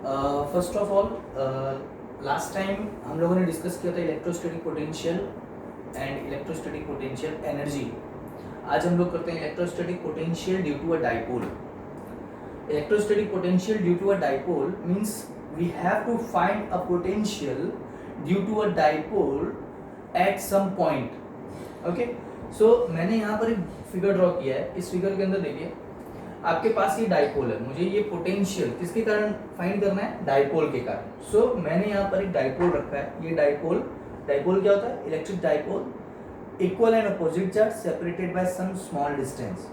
First of all last time हम लोगों ने डिस्कस किया था electrostatic potential and electrostatic potential energy. आज हम लोग करते हैं electrostatic potential due to a dipole. Electrostatic potential due to a dipole means we have to find a potential due to a dipole at some point. Okay, so मैंने यहाँ पर एक figure draw किया है। इस फिगर के अंदर देखिए आपके पास ये डाइपोल है, मुझे ये पोटेंशियल किसके कारण फाइंड करना है, डाइपोल के कारण। सो मैंने यहाँ पर एक डाइपोल रखा है। ये डाइपोल क्या होता है, electric dipole, equal and opposite charge separated by some small distance.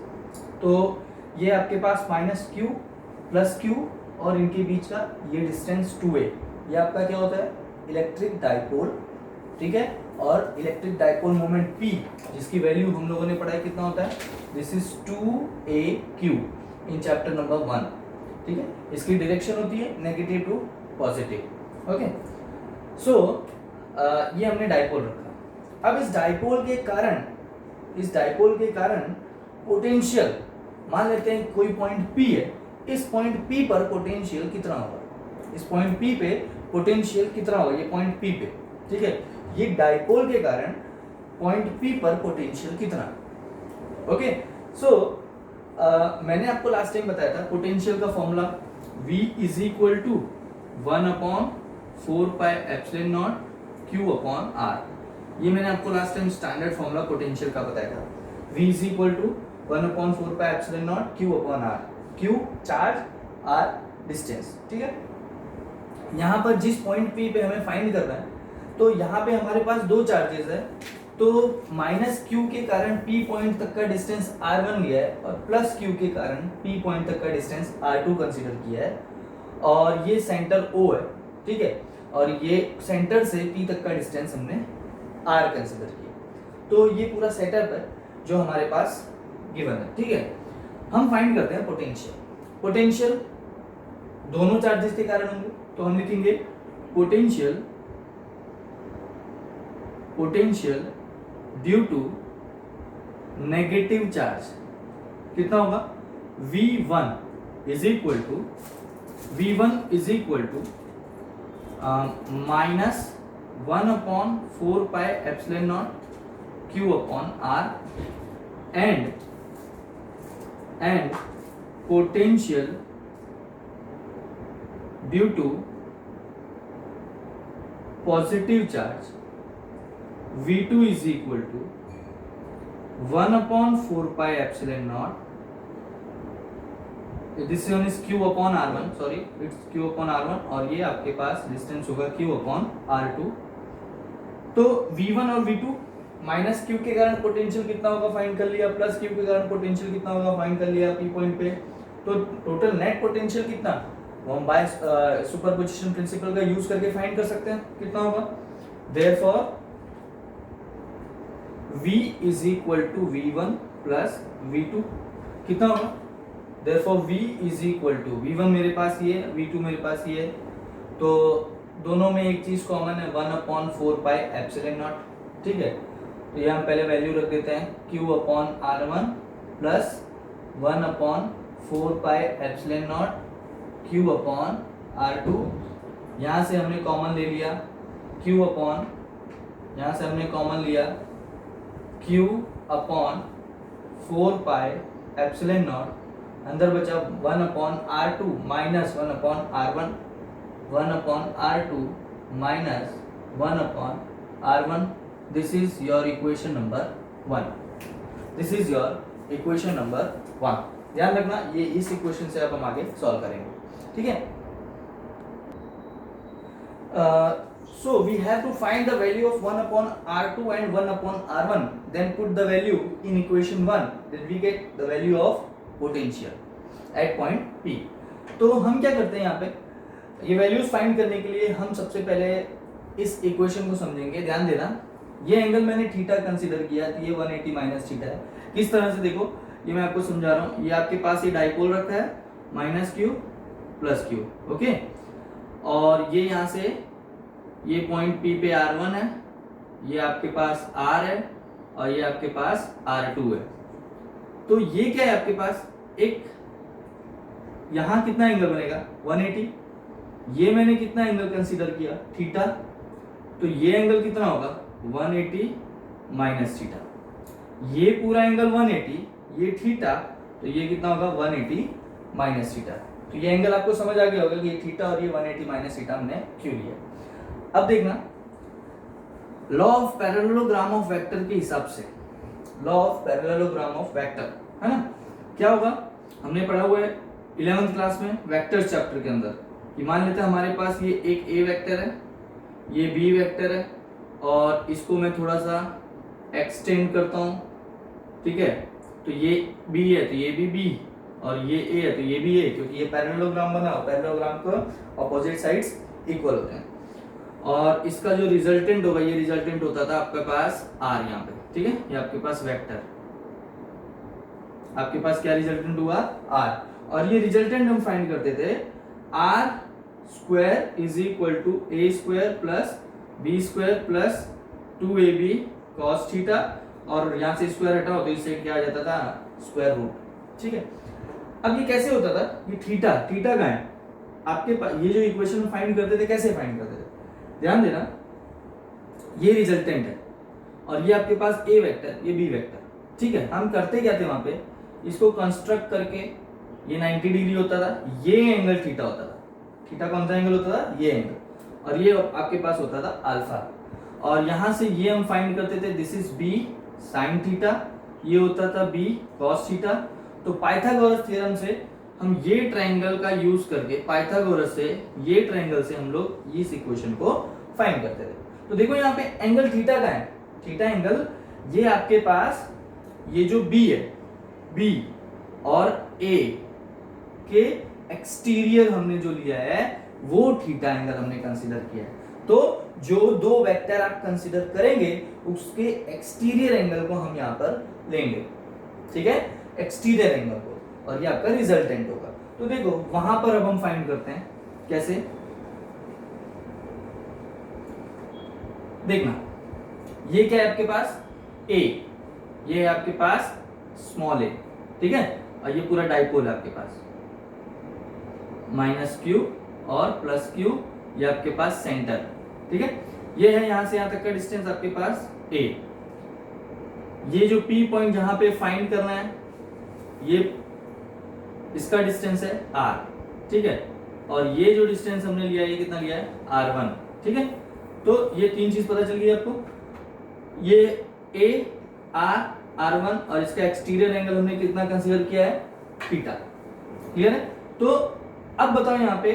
तो ये आपके पास -q प्लस q और इनके बीच का ये डिस्टेंस 2a, ये आपका क्या होता है, इलेक्ट्रिक डाइपोल। ठीक है, और इलेक्ट्रिक डाइपोल मोमेंट p जिसकी वैल्यू हम लोगों ने पढ़ा है कितना होता है, this is 2aq in chapter number 1। ठीक है, इसकी डायरेक्शन होती है नेगेटिव टू पॉजिटिव। ओके, सो ये हमने डाइपोल रखा। अब इस डाइपोल के कारण पोटेंशियल, मान लेते हैं कोई पॉइंट P है, इस पॉइंट P पर पोटेंशियल कितना होगा, इस पॉइंट P पे पोटेंशियल कितना होगा, ये पॉइंट P पे। ठीक है, ये डाइपोल के कारण पॉइंट P पर पोटेंशियल कितना। ओके, सो मैंने आपको लास्ट टाइम बताया था पोटेंशियल का formula V is equal to 1/4πε0 Q/R। ये मैंने आपको last time standard formula potential का बताया था। V is equal to 1/4πε0 Q/R। Q charge, R distance. ठीक है, यहाँ पर जिस पॉइंट P पे हमें फाइंड करना है, तो यहाँ पे हमारे पास दो चार्जेस है, तो -q के कारण P पॉइंट तक का डिस्टेंस R1 लिया है और +q के कारण P पॉइंट तक का डिस्टेंस R2 कंसीडर किया है, और ये सेंटर O है। ठीक है, और ये सेंटर से P तक का डिस्टेंस हमने R कंसीडर किया। तो ये पूरा सेटअप है जो हमारे पास गिवन है। ठीक है, हम फाइंड करते हैं पोटेंशियल दोनों चार्जेस के कारण होंगे, तो हम लिखेंगे potential due to negative charge कितना होगा, V1 is equal to -1/4πε0 Q/R and potential due to positive charge V2 is equal to 1/4πε0, this one is Q/R1, sorry it's Q/R1, और ये आपके पास डिस्टेंस होगा Q/R2। तो V1 और V2, -q के कारण पोटेंशियल कितना होगा फाइंड कर लिया, +q के कारण पोटेंशियल कितना होगा फाइंड कर लिया P पॉइंट पे। तो टोटल नेट पोटेंशियल कितना, वो हम बाय सुपरपोजिशन प्रिंसिपल का यूज करके फाइंड कर सकते हैं कितना होगा। Therefore V is equal to V1 plus V2 कितना होगा, therefore V is equal to V1 मेरे पास ये है, V2 मेरे पास ये है, तो दोनों में एक चीज कॉमन है 1/4πε0। ठीक है, तो ये हम पहले वैल्यू रख देते हैं Q/R1 प्लस 1/4πε0 Q/R2। यहाँ से हमने कॉमन ले लिया यहाँ से हमने कॉमन लिया Q/4πε0, अंदर बचा 1/R2 minus 1/R1, 1/R2 minus 1/R1। This is your equation number 1। ध्यान रखना, ये इस इक्वेशन से अब हम आगे सॉल्व करेंगे। ठीक है, so we have to find the value of 1/R2 and 1/R1, then put the value in equation 1, then we get the value of potential at point P। तो हम क्या करते हैं यहाँ पे, ये वैल्यूज फाइंड करने के लिए हम सबसे पहले इस इक्वेशन को समझेंगे। ध्यान देना, ये एंगल मैंने थीटा कंसीडर किया, तो ये 180 माइनस थीटा है। किस तरह से देखो, ये मैं आपको समझा रहा हूँ। ये आपके पास ये डाइपोल रखा है -q + q, ओके, और ये यहाँ से ये पॉइंट P पे R1 है, ये आपके पास R है, और ये आपके पास R2 है। तो ये क्या है आपके पास, एक यहां कितना एंगल बनेगा 180, ये मैंने कितना एंगल कंसीडर किया, थीटा, तो ये एंगल कितना होगा 180 माइनस थीटा, ये पूरा एंगल 180, ये थीटा, तो ये कितना होगा 180 माइनस थीटा। तो ये एंगल आपको समझ आ गया होगा कि ये थीटा और ये 180 माइनस थीटा हमने क्यों लिया। अब देखना law of parallelogram of vector के हिसाब से, law of parallelogram of vector है ना, क्या होगा, हमने पढ़ा हुआ है 11th क्लास में वेक्टर्स चैप्टर के अंदर कि मान लेते हैं हमारे पास ये एक ए वेक्टर है, ये बी वेक्टर है, और इसको मैं थोड़ा सा एक्सटेंड करता हूं, ठीक है, तो ये बी है तो ये भी बी, और ये ए है तो ये भी ए, क्योंकि ये पैरेललोग्राम बना, पैरेललोग्राम को ऑपोजिट साइड्स इक्वल होते हैं। और इसका जो रिजल्टेंट होगा, ये रिजल्टेंट होता था आपके पास आर यहाँ पे, ठीक है, ये आपके पास वेक्टर, आपके पास क्या रिजल्टेंट हुआ आर, और ये रिजल्टेंट हम फाइंड करते थे R square is equal to A square plus B square plus 2ab cos theta, और यहां से स्क्वायर हटाओ तो इस साइड क्या आ जाता था स्क्वायर रूट, ठीक है। अब ये कैसे होता था, ये थीटा, थीटा का है आपके पास, ये जो इक्वेशन फाइंड करते थे कैसे फाइंड करते थे, ध्यान देना, ये रिजल्टेंट है और ये आपके पास ए वेक्टर, ये बी वेक्टर, ठीक है। हम करते क्या थे वहां पे, इसको कंस्ट्रक्ट करके ये 90 डिग्री होता था, ये एंगल थीटा होता था, थीटा कौन सा एंगल होता था, ये एंगल, और ये आपके पास होता था अल्फा, और यहां से ये हम फाइंड करते थे this is B sine theta, ये होता था बी कॉस थीटा। तो पाइथागोरस थ्योरम से हम ये ट्रायंगल का यूज करके, पाइथागोरस से ये ट्रायंगल से हम लोग इस इक्वेशन को फाइंड करते थे। तो देखो यहाँ पे एंगल थीटा का है, थीटा एंगल, ये आपके पास ये जो बी है, बी और ए के एक्सटीरियर हमने जो लिया है वो थीटा एंगल हमने कंसीडर किया है। तो जो दो वेक्टर आप कंसीडर करेंगे उसके एक्सटीरियर एंगल को हम यहां पर लेंगे, ठीक है, एक्सटीरियर एंगल को, और ये आपका रिजल्टेंट होगा। तो देखो वहां पर अब हम फाइंड करते हैं कैसे, देखना ये क्या है आपके पास ए, ये है आपके पास स्मॉल ए, ठीक है, और ये पूरा डाइपोल है आपके पास, माइनस क्यू और प्लस क्यू, ये आपके पास सेंटर, ठीक है, ये है यहां से यहां तक का डिस्टेंस आपके पास ए, ये जो पी पॉइंट जहां पे फाइंड करना है ये इसका डिस्टेंस है आर, ठीक है, और ये जो डिस्टेंस हमने लिया है ये कितना लिया है r1, ठीक है। तो ये तीन चीज पता चल गई आपको, ये ए आर r1 और इसका एक्सटीरियर एंगल हमने कितना कंसीडर किया है थीटा, क्लियर है। तो अब बताओ यहाँ पे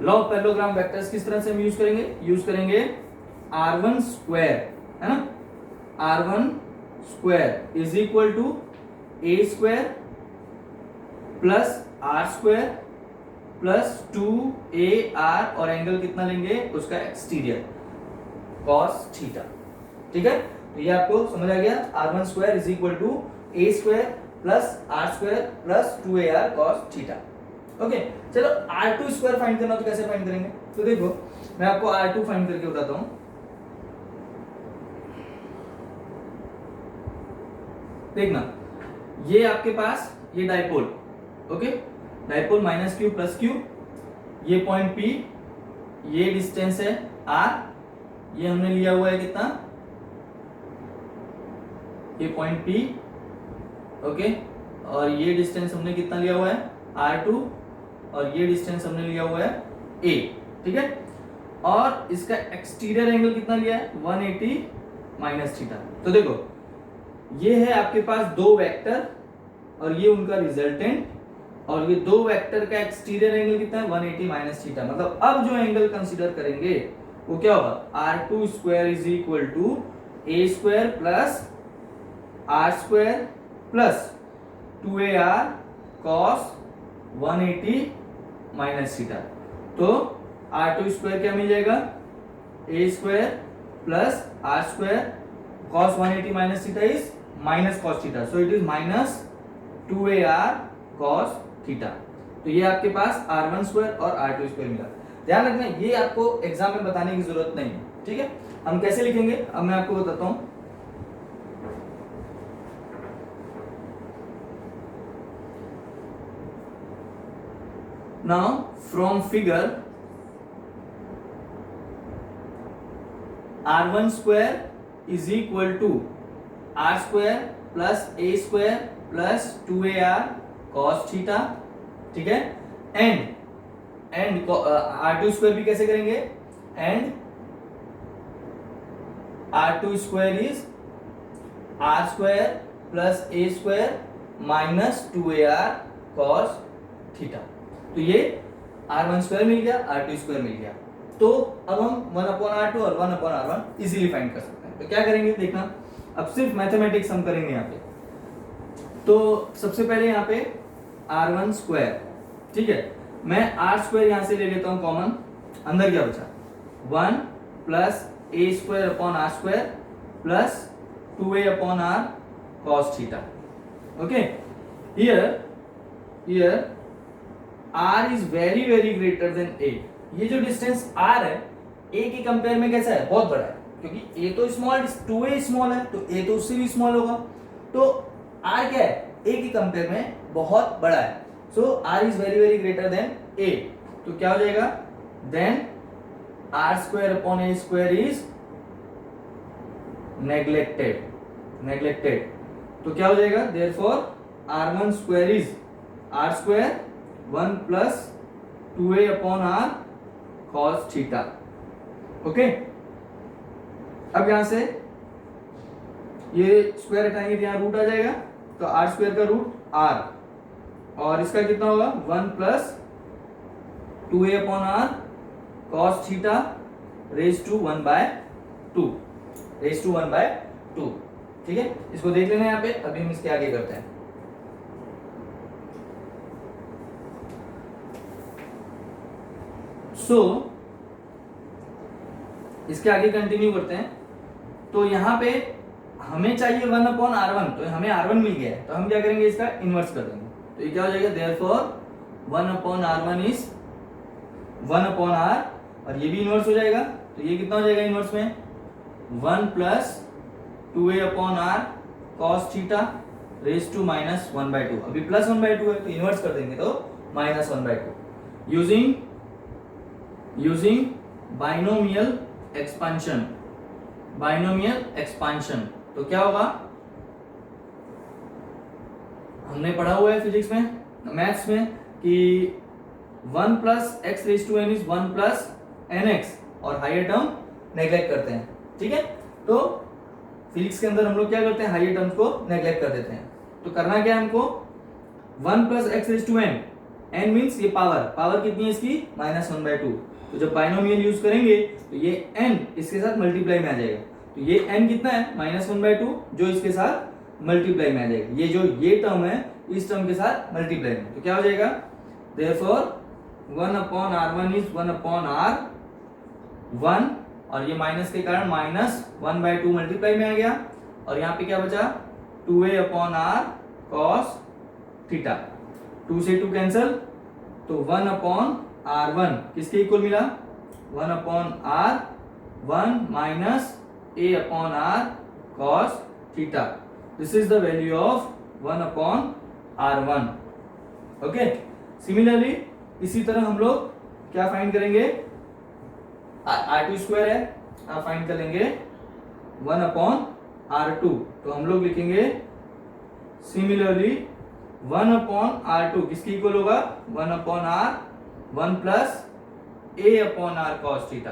लॉ ऑफ पैरेललोग्राम वेक्टर्स किस तरह से हम यूज करेंगे r1 स्क्वायर, है ना, r1 square is equal to A square plus R square plus 2ar, और एंगल कितना लेंगे उसका एक्सटीरियर cos थीटा, ठीक है। तो ये आपको समझ आ गया, r1 square is equal to A square plus R square plus 2ar cos theta, okay. चलो r2 स्क्वायर फाइंड करना, तो कैसे फाइंड करेंगे, तो देखो मैं आपको r2 फाइंड करके बताता हूं। देखना ये आपके पास ये dipole, okay, dipole minus Q plus Q, ये पॉइंट P, ये डिस्टेंस है r, ये हमने लिया हुआ है कितना, ये पॉइंट P, ओके, और ये डिस्टेंस हमने कितना लिया हुआ है r2, और ये डिस्टेंस हमने लिया हुआ है a, ठीक है, और इसका एक्सटीरियर एंगल कितना लिया है 180 माइनस थीटा। तो देखो ये है आपके पास दो वेक्टर और ये उनका रिजल्टेंट, और ये दो वेक्टर का एक्सटीरियर एंगल कितना है 180 माइनस थीटा। मतलब अब जो एंगल कंसीडर करेंगे वो क्या होगा r2 square is equal to A square plus R square plus 2ar cos 180 minus theta. तो r2 स्क्वायर क्या मिल जाएगा A square plus R square cos 180 minus theta is minus cos theta, so it is minus 2ar cos theta. तो ये आपके पास r1 square और r2 square मिला। ध्यान रखना ये आपको एग्जाम में बताने की जरूरत नहीं है, ठीक है। हम कैसे लिखेंगे अब मैं आपको बताता हूं। Now from figure r1 square is equal to r square plus a square plus 2ar cos theta, ठीक है। एंड r2 स्क्वायर भी कैसे करेंगे, and r2 square is r square plus a square minus 2ar cos theta. तो ये r1 square मिल गया, r2 square मिल गया। तो अब हम 1/r2 और 1/r1 इजीली फाइंड कर सकते हैं। तो क्या करेंगे देखना, अब सिर्फ मैथमेटिक्स हम करेंगे यहाँ पे। तो सबसे पहले यहाँ पे r1 स्क्वायर, ठीक है, मैं r स्क्वायर यहाँ से ले लेता हूँ कॉमन, अंदर क्या बचा 1 plus a square upon r square plus 2a upon r cos theta. Okay, here r is very very greater than a। ये जो डिस्टेंस r है a के कंपेयर में कैसा है, बहुत बड़ा है, क्योंकि a तो स्मॉल, 2a स्मॉल है, तो a तो उससे भी स्मॉल होगा। तो r क्या है, a के कंपेयर में बहुत बड़ा है। So r is very very greater than a। तो क्या हो जाएगा, then r square upon a square is neglected. तो क्या हो जाएगा, therefore r1 square is r square 1 plus 2a upon r cos theta. Okay, अब यहां से ये स्क्वायर हटाएंगे तो यहां रूट आ जाएगा, तो r स्क्वायर का रूट r, और इसका कितना होगा 1 plus 2a upon r cos theta raise to 1/2, ठीक है। इसको देख लेना यहाँ पे, अभी हम इसके आगे करते हैं। सो इसके आगे कंटिन्यू करते हैं। तो यहाँ पे हमें चाहिए 1/r1, तो हमें r1 मिल गया है, तो हम क्या करेंगे, इसका इनवर्स कर देंगे। तो ये क्या हो जाएगा, देयरफॉर 1/r1 इज 1/r, और ये भी इनवर्स हो जाएगा। तो ये कितना हो जाएगा इनवर्स में, 1 plus 2a upon r cos theta raise to minus 1/2। अभी प्लस 1/2 है, तो इनवर्स कर देंगे तो माइनस 1/2 यूजिंग बाइनोमियल एक्सपांशन। तो क्या होगा, हमने पढ़ा हुआ है फिजिक्स में, मैथ्स में, कि 1 plus X raise to N is 1 plus nx, और हायर टर्म नेग्लेक्ट करते हैं, ठीक है। तो फिजिक्स के अंदर हम लोग क्या करते हैं, हायर टर्म्स को नेग्लेक्ट कर देते हैं। तो करना क्या है हमको, 1 plus X raise to N, N means ये पावर कितनी है इसकी, -1/2। तो जब बाइनोमियल यूज करेंगे तो ये n इसके साथ मल्टीप्लाई में आ जाएगा। तो ये n कितना है, -1/2, जो इसके साथ मल्टीप्लाई में आ जाएगा। ये जो ये टर्म है इस टर्म के साथ मल्टीप्लाई में, तो क्या हो जाएगा, देयरफॉर 1/r1 इज 1/r1, और ये माइनस के कारण -1/2 मल्टीप्लाई में आ गया, और यहाँ पे क्या बचा 2a upon r cos theta. 2 से 2 कैंसल, तो 1/r1 किसके इक्वल मिला, 1/r1 minus a upon r cos theta. This is the value of 1/r1। Okay, similarly इसी तरह हम लोग क्या फाइंड करेंगे, r2 स्क्वायर है, आप फाइंड कर लेंगे 1/r2। तो हम लोग लिखेंगे सिमिलरली 1/r2 किसकी इक्वल होगा, 1/r1 plus a upon r cos theta.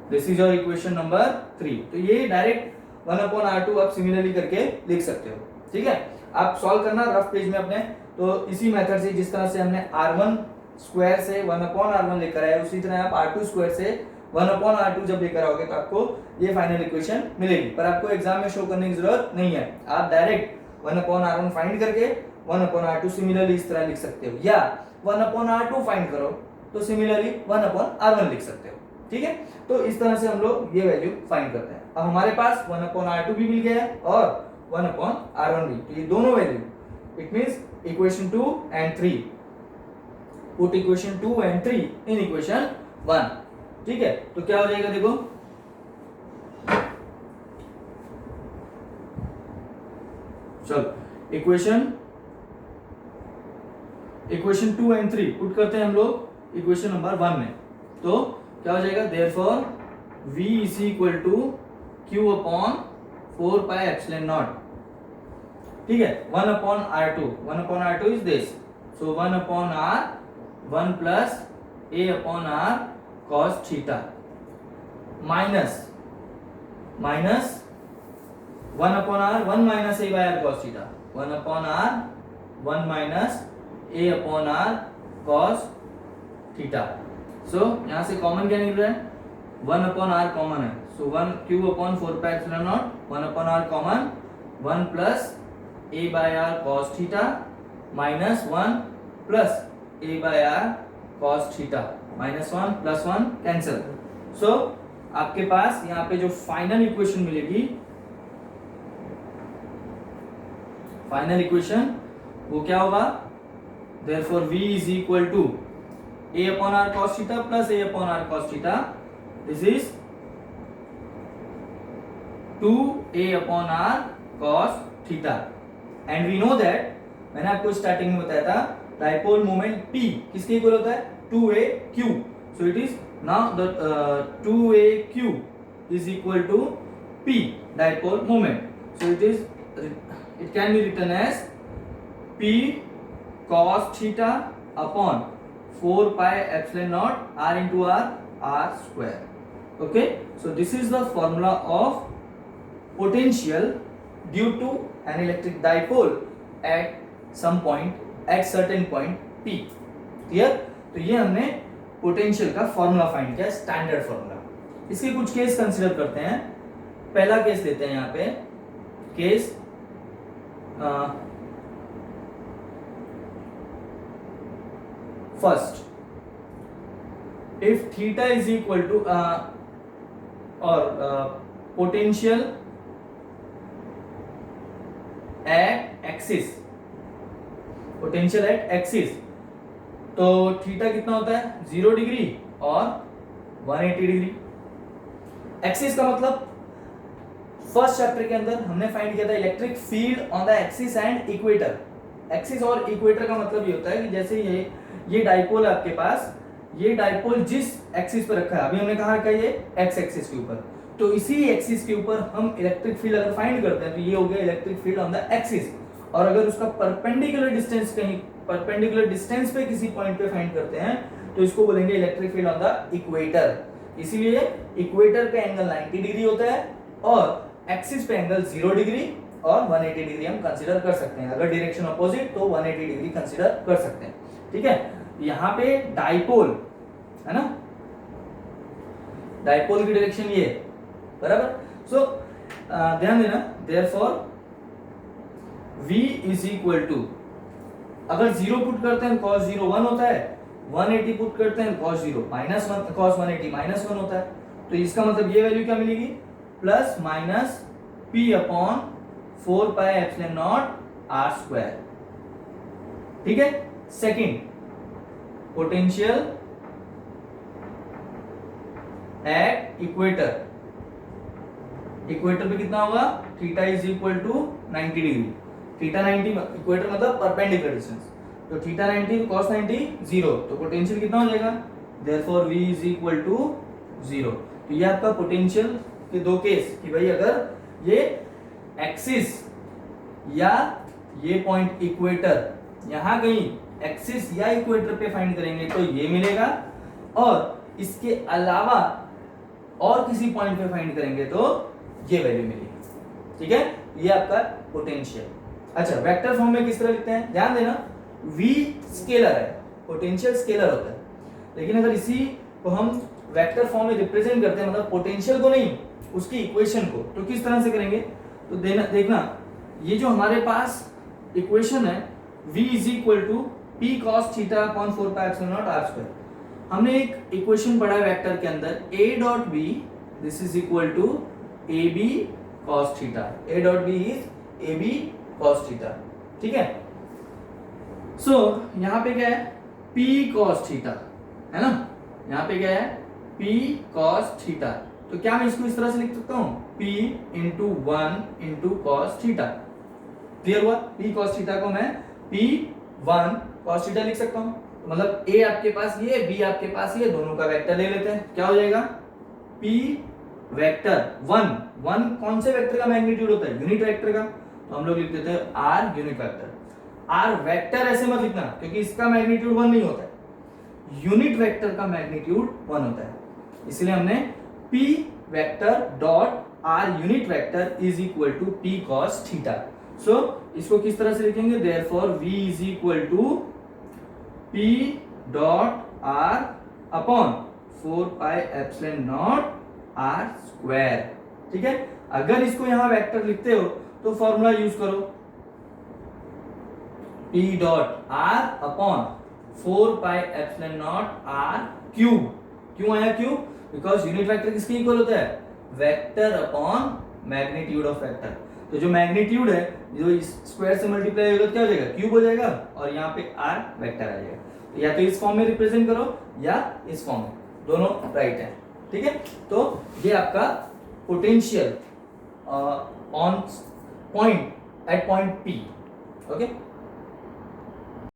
This is your equation number 3। तो ये डायरेक्ट 1/r2 आप सिमिलरली करके लिख सकते हो, ठीक है। आप सॉल्व करना रफ पेज में अपने, तो इसी मेथड से, जिस तरह से हमने r1 स्क्वायर से 1/r1 लेकर आए, उसी तरह आप r2 स्क्वायर से 1/r2 जब लेकर आओगे तो आपको ये फाइनल इक्वेशन मिलेगी। पर आपको एग्जाम में शो करने की जरूरत नहीं है, आप डायरेक्ट 1/r1 फाइंड करके 1/r2 सिमिलरली इस तरह लिख सकते हो, या 1/r2 फाइंड करो तो सिमिलरली 1/r1 लिख सकते हो, ठीक है। तो इस तरह से हम लोग ये वैल्यू फाइंड करते हैं। अब हमारे पास 1/r2 भी मिल गया है और 1/r1 भी, तो ये दोनों value, it means equation 2 and 3, put equation 2 and 3 in equation 1, ठीक है। तो क्या हो जाएगा, देखो चलो, इक्वेशन इक्वेशन 2 एंड 3 पुट करते हैं हम लोग इक्वेशन नंबर 1 में, तो क्या हो जाएगा, therefore v is equal to q upon 4 pi epsilon nought, ठीक है, 1 upon r2, 1 upon r2 is this, so 1 upon r 1 plus a upon r cos theta minus 1 upon r 1 minus a by r cos theta, 1 upon r 1 minus a upon r cos theta. So यहां से common क्या निकल रहा है, 1 upon r common है, so 1 q upon 4 pi epsilon nought, 1 upon r common, 1 plus a by r cos theta minus 1 plus a by r cos theta, minus 1 plus 1 cancel. So आपके पास यहाँ पे जो फाइनल इक्वेशन मिलेगी, final equation वो क्या होगा, therefore v is equal to a upon r cos theta plus a upon r cos theta, this is 2a upon r cos theta, and we know that, मैंने आपको starting में बताया था dipole moment p किसके equal होता है, 2aq, so it is now the 2aq is equal to p dipole moment, so it can be written as p cos theta upon 4 pi epsilon naught r into r square. Okay, so this is the formula of potential due to an electric dipole at some point, at certain point p. Clear? तो ये हमने potential का formula find किया, standard formula. इसके कुछ case consider करते हैं। पहला केस लेते हैं यहाँ पे, case first, if theta is equal to potential at axis, potential at axis, तो थीटा कितना होता है, 0 डिग्री और 180 डिग्री। एक्सिस का मतलब फर्स्ट चैप्टर के अंदर हमने फाइंड किया था electric field on the axis and equator. Axis और इक्वेटर का मतलब ये होता है कि जैसे ये डाइपोल है आपके पास, ये डाइपोल जिस एक्सिस पर रखा है, अभी हमने कहा ये एक्स एक्सिस के ऊपर, तो इसी एक्सिस के ऊपर हम इलेक्ट्रिक फील्ड अगर फाइंड करते हैं तो ये हो गया electric field on the axis. और अगर उसका परपेंडिकुलर डिस्टेंस कहीं परपेंडिकुलर डिस्टेंस पे किसी पॉइंट पे फाइंड करते हैं तो इसको बोलेंगे electric field on the equator. इसीलिए इक्वेटर पे एंगल 90 डिग्री होता है और एक्सिस पे एंगल 0 डिग्री और 180 डिग्री हम कंसीडर कर सकते हैं। अगर डायरेक्शन अपोजिट तो 180 डिग्री कंसीडर कर सकते हैं। ठीक है, यहाँ पे डाइपोल है ना, डाइपोल की डायरेक्शन ये बराबर। सो ध्यान देना, therefore v is equal to, अगर 0 पुट करते हैं cos 0 1 होता है, 180 पुट करते हैं cos 0 माइनस 1, cos 180 माइनस 1 होता है। तो इसका मतलब ये वैल्यू क्या मिलेगी, plus minus p upon 4 pi epsilon not r square. ठीक है, second potential at equator, equator पे कितना होगा, theta is equal to 90 degree, theta 90 equator मतलब परपेंडिकुलर डिस्टेंस, तो थीटा 90 cos 90 0, तो पोटेंशियल कितना हो जाएगा, therefore v is equal to 0। तो ये आपका पोटेंशियल के दो केस कि भाई अगर ये एक्सिस या ये पॉइंट इक्वेटर, यहां कहीं एक्सिस या इक्वेटर पे फाइंड करेंगे तो ये मिलेगा, और इसके अलावा और किसी पॉइंट पे फाइंड करेंगे तो ये वैल्यू मिलेगी। ठीक है, ये आपका पोटेंशियल। अच्छा, वेक्टर फॉर्म में किस तरह लिखते हैं, ध्यान देना, v स्केलर है, पोटेंशियल स्केलर होता है, लेकिन अगर इसी को हम वेक्टर फॉर्म में रिप्रेजेंट करते हैं, मतलब पोटेंशियल को नहीं उसकी इक्वेशन को, तो किस तरह से करेंगे, तो देखना ये जो हमारे पास इक्वेशन है v is equal to p cos theta upon 4 pi epsilon not r square. हमने एक इक्वेशन पढ़ा है वेक्टर के अंदर, a dot b this is equal to ab cos theta, a dot b is ab cos theta. ठीक है, सो यहां पे क्या है, p cos थीटा है ना, यहां पे क्या है p cos थीटा, तो क्या मैं इसको इस तरह से लिख सकता हूं, p into 1 into cos theta. Clear हुआ, p cos थीटा को मैं p 1 cos थीटा लिख सकता हूं, मतलब a आपके पास ये, b आपके पास ये, दोनों का वेक्टर ले लेते हैं, क्या हो जाएगा p वेक्टर 1 कौन से वेक्टर का मैग्नीट्यूड होता है, यूनिट वेक्टर का, तो हम लोग लिख देते हैं r unit vector. r vector ऐसे मत लिखना क्योंकि इसका मैग्नीट्यूड 1 नहीं होता है, यूनिट वेक्टर का मैग्नीट्यूड 1 होता है, इसलिए हमने p vector dot r unit vector is equal to p cos theta. So इसको किस तरह से लिखेंगे, therefore v is equal to p dot r upon 4 pi epsilon not r square. ठीक है, अगर इसको यहां वेक्टर लिखते हो तो फॉर्मूला यूज करो, p dot r upon 4 pi epsilon not r cube. क्यों आया क्यूब, बिकॉज यूनिट वेक्टर किसके इक्वल होता है, vector upon magnitude of vector. तो जो मैग्नीट्यूड है जो इस स्क्वायर से मल्टीप्लाई होगा क्या हो जाएगा, क्यूब हो जाएगा, और यहाँ पे r वेक्टर आ जाएगा। तो या तो इस फॉर्म में रिप्रेजेंट करो या इस फॉर्म में, दोनों राइट है। ठीक है, तो ये आपका potential on point at point P। Okay.